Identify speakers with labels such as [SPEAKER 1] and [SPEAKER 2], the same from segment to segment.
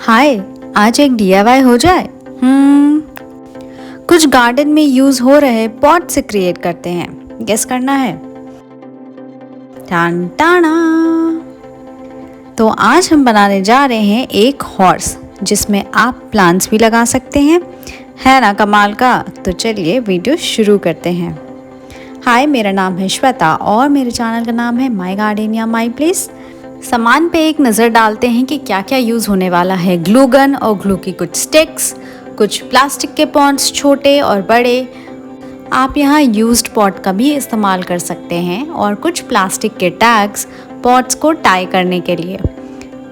[SPEAKER 1] हाय, आज एक डीआईवाई हो जाए। कुछ गार्डन में यूज हो रहे पॉट से क्रिएट करते हैं। गेस करना है। टान टाना। तो आज हम बनाने जा रहे हैं एक हॉर्स जिसमें आप प्लांट्स भी लगा सकते हैं। है ना कमाल का। तो चलिए वीडियो शुरू करते हैं। हाय, मेरा नाम है श्वेता और मेरे चैनल का नाम है माय गार्डन या माय प्लेस। सामान पे एक नज़र डालते हैं कि क्या क्या यूज़ होने वाला है। ग्लू गन और ग्लू की कुछ स्टिक्स, कुछ प्लास्टिक के पॉट्स छोटे और बड़े। आप यहाँ यूज्ड पॉट का भी इस्तेमाल कर सकते हैं और कुछ प्लास्टिक के टैग्स पॉट्स को टाई करने के लिए।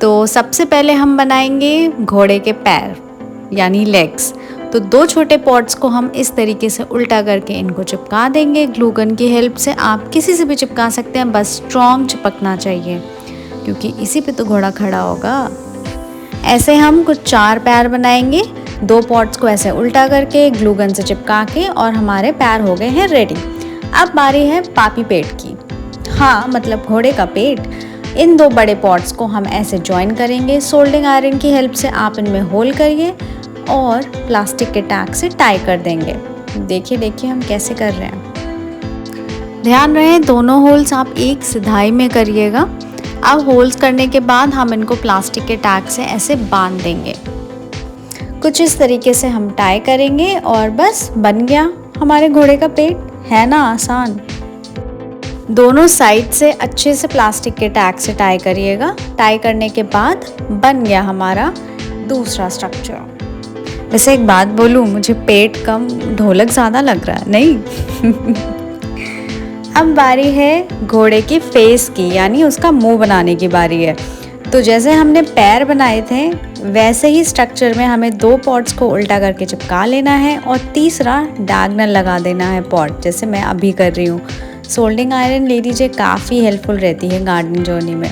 [SPEAKER 1] तो सबसे पहले हम बनाएंगे घोड़े के पैर यानी लेग्स। तो दो छोटे पॉट्स को हम इस तरीके से उल्टा करके इनको चिपका देंगे ग्लू गन की हेल्प से। आप किसी से भी चिपका सकते हैं, बस स्ट्रॉन्ग चिपकना चाहिए क्योंकि इसी पे तो घोड़ा खड़ा होगा। ऐसे हम कुछ 4 पैर बनाएंगे। 2 पॉट्स को ऐसे उल्टा करके ग्लू गन से चिपका के और हमारे पैर हो गए हैं रेडी। अब बारी है पापी पेट की, हाँ मतलब घोड़े का पेट। इन 2 बड़े पॉट्स को हम ऐसे ज्वाइन करेंगे। सोल्डिंग आयरन की हेल्प से आप इनमें होल करिए और प्लास्टिक के टैग से टाई कर देंगे। देखिए देखिए हम कैसे कर रहे हैं। ध्यान रहे दोनों होल्स आप एक सिधाई में करिएगा। अब होल्स करने के बाद हम इनको प्लास्टिक के टैग से ऐसे बांध देंगे। कुछ इस तरीके से हम टाई करेंगे और बस बन गया हमारे घोड़े का पेट। है ना आसान। दोनों साइड से अच्छे से प्लास्टिक के टैग से टाई करिएगा। टाई करने के बाद बन गया हमारा दूसरा स्ट्रक्चर। वैसे एक बात बोलूँ, मुझे पेट कम ढोलक ज़्यादा लग रहा है नहीं। अब बारी है घोड़े की फेस की, यानी उसका मुंह बनाने की बारी है। तो जैसे हमने पैर बनाए थे वैसे ही स्ट्रक्चर में हमें 2 पॉट्स को उल्टा करके चिपका लेना है और तीसरा डायगोनल लगा देना है पॉट, जैसे मैं अभी कर रही हूँ। सोल्डिंग आयरन ले लीजिए, काफ़ी हेल्पफुल रहती है गार्डन जर्नी में।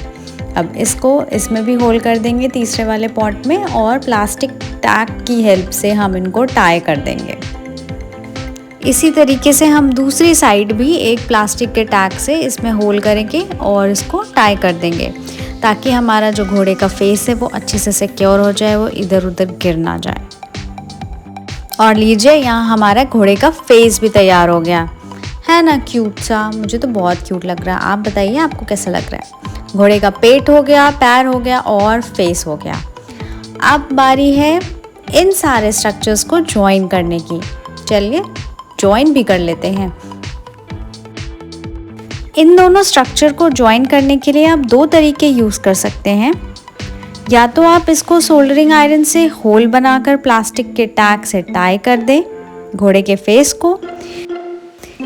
[SPEAKER 1] अब इसको इसमें भी होल कर देंगे तीसरे वाले पॉट में और प्लास्टिक टैग की हेल्प से हम इनको टाई कर देंगे। इसी तरीके से हम दूसरी साइड भी एक प्लास्टिक के टैग से इसमें होल करेंगे और इसको टाई कर देंगे ताकि हमारा जो घोड़े का फेस है वो अच्छे से सिक्योर हो जाए, वो इधर उधर गिर ना जाए। और लीजिए यहाँ हमारा घोड़े का फेस भी तैयार हो गया। है ना क्यूट सा। मुझे तो बहुत क्यूट लग रहा है। आप बताइए आपको कैसा लग रहा है। घोड़े का पेट हो गया, पैर हो गया और फेस हो गया। अब बारी है इन सारे स्ट्रक्चर्स को ज्वाइन करने की। चलिए ज्वाइन भी कर लेते हैं। इन दोनों स्ट्रक्चर को ज्वाइन करने के लिए आप 2 तरीके यूज़ कर सकते हैं। या तो आप इसको सोल्डरिंग आयरन से होल बनाकर प्लास्टिक के टैग से टाई कर दें घोड़े के फेस को,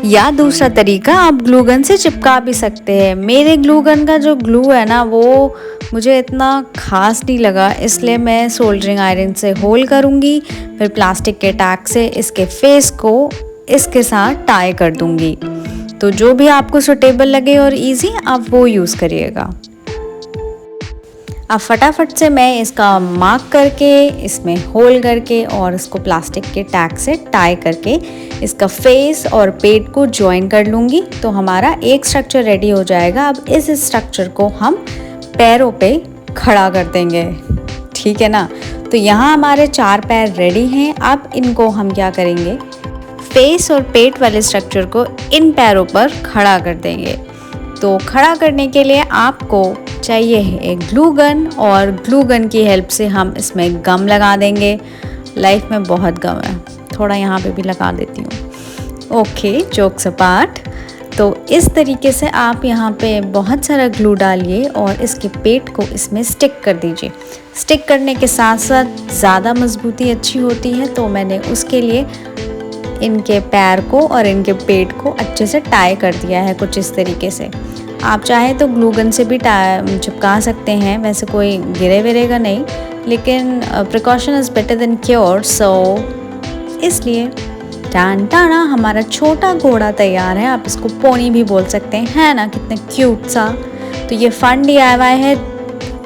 [SPEAKER 1] या दूसरा तरीका आप ग्लू गन से चिपका भी सकते हैं। मेरे ग्लू गन का जो ग्लू है ना वो मुझे इतना खास नहीं लगा, इसलिए मैं सोल्डरिंग आयरन से होल करूँगी, फिर प्लास्टिक के टैग से इसके फेस को इसके साथ टाई कर दूंगी। तो जो भी आपको सुटेबल लगे और इजी आप वो यूज़ करिएगा। अब फटाफट से मैं इसका मार्क करके इसमें होल करके और इसको प्लास्टिक के टैग से टाई करके इसका फेस और पेट को ज्वाइन कर लूँगी। तो हमारा एक स्ट्रक्चर रेडी हो जाएगा। अब इस स्ट्रक्चर को हम पैरों पे खड़ा कर देंगे, ठीक है ना। तो यहाँ हमारे 4 पैर रेडी हैं। अब इनको हम क्या करेंगे, फेस और पेट वाले स्ट्रक्चर को इन पैरों पर खड़ा कर देंगे। तो खड़ा करने के लिए आपको चाहिए है एक ग्लू गन और ग्लू गन की हेल्प से हम इसमें गम लगा देंगे। लाइफ में बहुत गम है, थोड़ा यहाँ पे भी लगा देती हूँ। Okay, jokes apart. तो इस तरीके से आप यहाँ पे बहुत सारा ग्लू डालिए और इसके पेट को इसमें स्टिक कर दीजिए। स्टिक करने के साथ साथ ज़्यादा मजबूती अच्छी होती है, तो मैंने उसके लिए इनके पैर को और इनके पेट को अच्छे से टाई कर दिया है कुछ इस तरीके से। आप चाहें तो ग्लू गन से भी चिपका सकते हैं, वैसे कोई गिरे विरेगा नहीं, लेकिन precaution is better than cure. So इसलिए टान टाना हमारा छोटा घोड़ा तैयार है। आप इसको पोनी भी बोल सकते हैं। है ना कितना क्यूट सा। तो ये फन DIY है,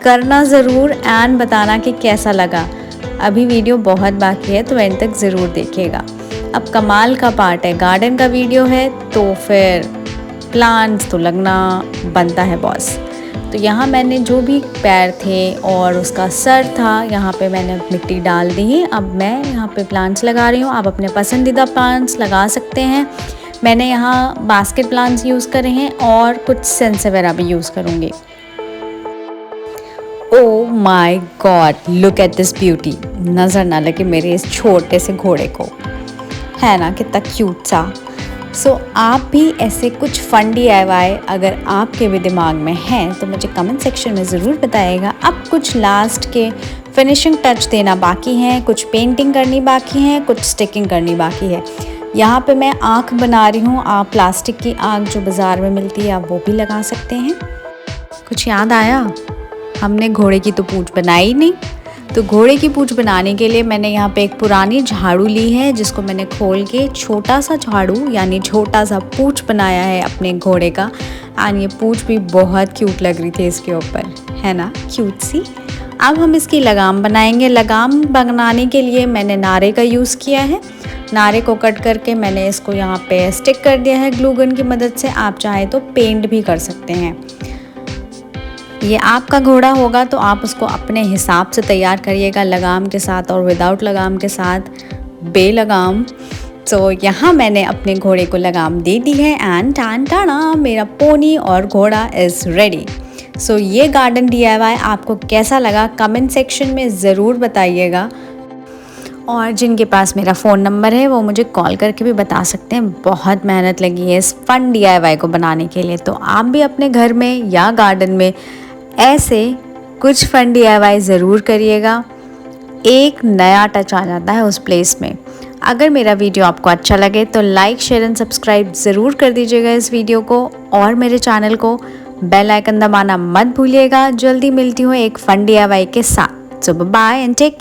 [SPEAKER 1] करना ज़रूर एंड बताना कि कैसा लगा। अभी वीडियो बहुत बाकी है तो एंड तक ज़रूर देखिएगा। अब कमाल का पार्ट है, गार्डन का वीडियो है तो फिर प्लांट्स तो लगना बनता है बॉस। तो यहाँ मैंने जो भी पैर थे और उसका सर था, यहाँ पे मैंने मिट्टी डाल दी। अब मैं यहाँ पे प्लांट्स लगा रही हूँ। आप अपने पसंदीदा प्लांट्स लगा सकते हैं। मैंने यहाँ बास्केट प्लांट्स यूज़ करे हैं और कुछ सेंसेवेरा भी यूज़ करूँगी। Oh my God, look at this beauty. नज़र ना लगे मेरे इस छोटे से घोड़े को, है ना कितना क्यूट सा। सो आप भी ऐसे कुछ फन DIY अगर आपके भी दिमाग में हैं तो मुझे कमेंट सेक्शन में ज़रूर बताइएगा। अब कुछ लास्ट के फिनिशिंग टच देना बाकी हैं, कुछ पेंटिंग करनी बाकी है, कुछ स्टिकिंग करनी बाकी है। यहाँ पे मैं आँख बना रही हूँ। आप प्लास्टिक की आँख जो बाज़ार में मिलती है आप वो भी लगा सकते हैं। कुछ याद आया, हमने घोड़े की तो पूँछ बनाई नहीं, तो घोड़े की पूँछ बनाने के लिए मैंने यहाँ पे एक पुरानी झाड़ू ली है, जिसको मैंने खोल के छोटा सा झाड़ू यानी छोटा सा पूँछ बनाया है अपने घोड़े का। एंड ये पूँछ भी बहुत क्यूट लग रही थी इसके ऊपर, है ना क्यूट सी। अब हम इसकी लगाम बनाएंगे। लगाम बनाने के लिए मैंने नारे का यूज़ किया है। नारे को कट करके मैंने इसको यहाँ पे स्टिक कर दिया है ग्लू गन की मदद से। आप चाहे तो पेंट भी कर सकते हैं। ये आपका घोड़ा होगा तो आप उसको अपने हिसाब से तैयार करिएगा, लगाम के साथ और विदाउट लगाम के साथ, बेलगाम। तो यहाँ मैंने अपने घोड़े को लगाम दे दी है एंड टान टाना मेरा पोनी और घोड़ा इज़ रेडी। सो ये गार्डन DIY आपको कैसा लगा कमेंट सेक्शन में ज़रूर बताइएगा। और जिनके पास मेरा फ़ोन नंबर है वो मुझे कॉल करके भी बता सकते हैं। बहुत मेहनत लगी है इस फन DIY को बनाने के लिए। तो आप भी अपने घर में या गार्डन में ऐसे कुछ फन DIY ज़रूर करिएगा। एक नया टच आ जाता है उस प्लेस में। अगर मेरा वीडियो आपको अच्छा लगे तो लाइक शेयर एंड सब्सक्राइब ज़रूर कर दीजिएगा इस वीडियो को, और मेरे चैनल को बेल आइकन दबाना मत भूलिएगा। जल्दी मिलती हूँ एक फन DIY के साथ। सो बाय एंड टेक